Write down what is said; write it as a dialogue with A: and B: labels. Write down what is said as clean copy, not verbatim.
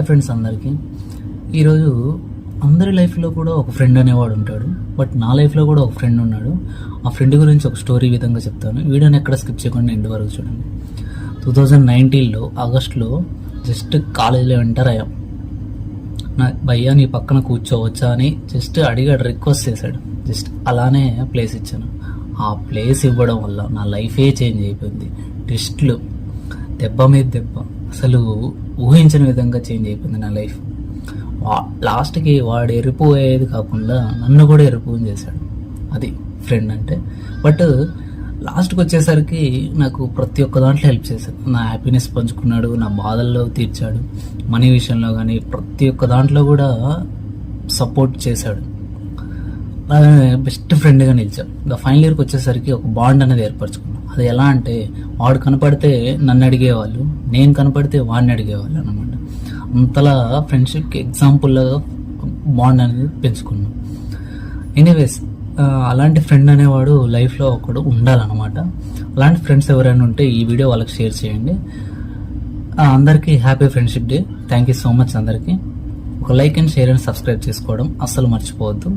A: Hi friends అందరికీ. ఈరోజు అందరి లైఫ్లో కూడా ఒక ఫ్రెండ్ అనేవాడు ఉంటాడు. బట్ నా లైఫ్లో కూడా ఒక ఫ్రెండ్ ఉన్నాడు. ఆ ఫ్రెండ్ గురించి ఒక స్టోరీ విధంగా చెప్తాను. వీడియోని ఎక్కడ స్కిప్ చేయకుండా ఎండ్ వరకు చూడండి. 2019లో ఆగస్టులో జస్ట్ కాలేజీలో ఎంటర్ అయ్యాం. నా భయ్యా నీ పక్కన కూర్చోవచ్చా అని జస్ట్ అడిగాడు, రిక్వెస్ట్ చేశాడు. జస్ట్ అలానే ప్లేస్ ఇచ్చాను. ఆ ప్లేస్ ఇవ్వడం వల్ల నా లైఫే చేంజ్ అయిపోయింది. ట్విస్ట్లు, దెబ్బ మీద దెబ్బ, అసలు ఊహించిన విధంగా చేంజ్ అయిపోయింది నా లైఫ్. లాస్ట్కి వాడు ఎరిపోయేది కాకుండా నన్ను కూడా ఎరిపోని చేశాడు. అది ఫ్రెండ్ అంటే. బట్ లాస్ట్కి వచ్చేసరికి నాకు ప్రతి ఒక్క దాంట్లో హెల్ప్ చేశాడు. నా హ్యాపీనెస్ పంచుకున్నాడు, నా బాధల్లో తీర్చాడు, మనీ విషయంలో కానీ ప్రతి ఒక్క దాంట్లో కూడా సపోర్ట్ చేశాడు. అలాగే బెస్ట్ ఫ్రెండ్గా నిలిచాడు. ఇంకా ఫైనల్ ఇయర్కి వచ్చేసరికి ఒక బాండ్ అనేది ఏర్పరచుకున్నాం. అది ఎలా అంటే, వాడు కనపడితే నన్ను అడిగేవాళ్ళు, నేను కనపడితే వాడిని అడిగేవాళ్ళు అనమాట. అంతలా ఫ్రెండ్షిప్కి ఎగ్జాంపుల్గా బాండ్ అనేది పెంచుకున్నాం. ఎనీవేస్, అలాంటి ఫ్రెండ్ అనేవాడు లైఫ్లో ఒకడు ఉండాలన్నమాట. అలాంటి ఫ్రెండ్స్ ఎవరైనా ఉంటే ఈ వీడియో వాళ్ళకి షేర్ చేయండి. అందరికీ happy friendship day. Thank you so much అందరికీ. ఒక like and share and subscribe చేసుకోవడం అస్సలు మర్చిపోవద్దు.